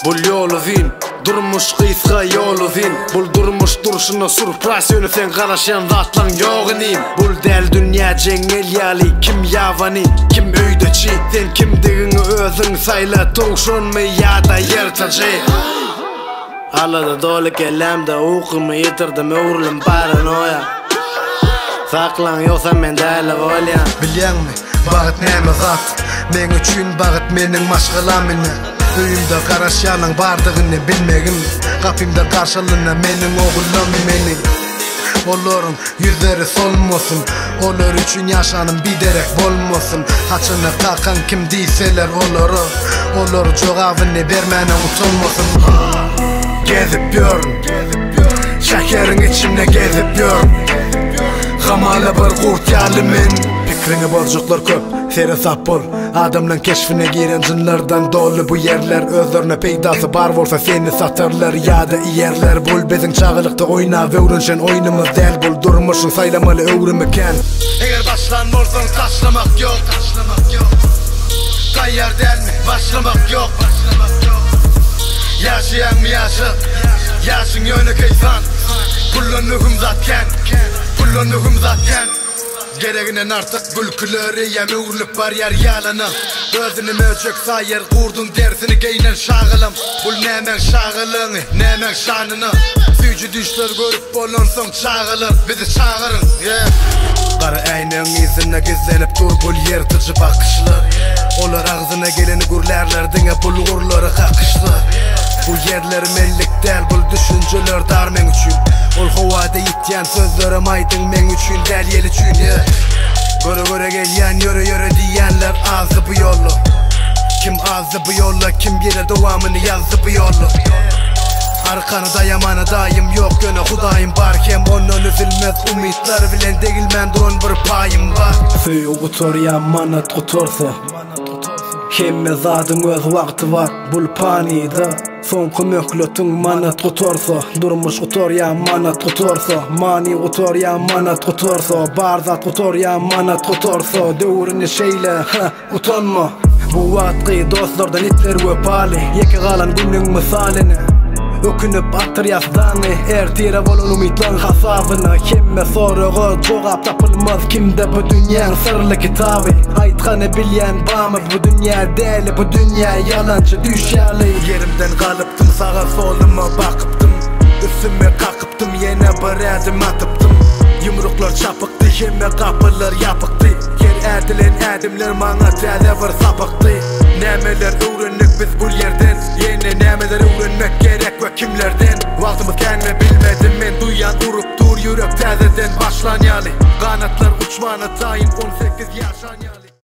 Bul yolu vin, durmuş kıyska yolu vin. Bul durmuş duruşuna surprise yöneten karışan zatlan yoğunim. Bul del dünya cengel yali kim yavani, kim öydeçi. Sen kimdigini özün sayla toğuşun mu ya da yertacı. Alada dolu kelamda okumu yitirdim öğrülüm paranoya. Saklan yoksa men däli bolyan. Bilýärmi, bagyt näme zat? Men üçin bagyt meniň maşgalamyny. Öýümde garaşýanyň bardygyny bilmegim. Gapymda karşylyna meniň oglum meni. Olaryň ýüzleri solmasyn, olar üçin ýaşanym biderek bolmasyn. Haçyny kakan kim diýseler olar jogabyny bermäne utanmasyn. Gezip ýörün, şäkeriň içinde gezip ýörün. Hamala bir gurt ýalymen. Pikriňe boljaklar köp, sere sap bol. Adamlaryň keşfine giren jynlardan dolu bu yerler. Özlerine peýdasy bar bolsa seni satarlar ýa-da ýerler. Bul biziň çagylykda oýnap öwrenşen oýnymyz däl bul durmuşyň saýlamaly öwrümeken. Eger başlan bolsaň taşlamak ýok, Taýýar dälmi? Başlamak ýok, Ýaşaýan mı ýaşak? Ýaşyň ýöne keýsan. Kullanýym zatken, Gereginen artık gülküleri yemi urlup var yer yalana. Özünü möçök sayır kurdun dersini geynen şağılım. Bul nemen şağılını, nemen şanını. Süycü düşler görüp bolon son çağılır. Bizi çağırın, Kara aynen izine gizlenip dur bul yırtıcı bakışlı. Olar ağzına geleni gürlerler dine bulgurları kakışlı. Bu yerler mellik del bul düşünceler dar men üçün. Ol havada yityan sözlerim aydın men üçün del yel üçün. Göre gelyen yöre diyenler azı bu yolu. Kim azı bu yolla, kim geri devamını yazdı bu yolu. Arkanı dayamanı dayım yok gönü hudayım barkem. Onun üzülmez umutlar bilen değil men duran bir payım var. Suyu gutor ya manat gutorsa. Hemme zadın öz vakti var bul panida. Son kömöklötün manat gutorsa. Durmuş gutor ya manat gutorsa. Mani gutor ya manat gutorsa. Barzat gutor ya manat gutorsa. Döwrüni şeýle utanma. Bu vatqy dostlardan itler wepali. Yeki galan günüň misalini. Ökünüp attır yazdanı, ertire bolun umidlan hasabyna. Kemme soraga jogap tapylmaz kimde bu dünýäň sırly kitabı. Aýtkany bilýän bamy bu dünýä däli, bu dünýä ýalancı düşýäli. Yerimden galypdym, sağa soluma bakypdym. Üstüme kakypdym, ýene bir ädim atypdym. Yumruklar çapykdy, hemme kapylar ýapykdy. Yer ädilen ädimler maňa täze bir sapykdy. Nämeler öwrendik biz bu ýerden, ýene nämeler öwrenmek gerek we kimlerden. Wagtymyz gelme bilmedim men duýan urup dur ýürek täzeden başlanýaly. Kanatlar uçmana taýyn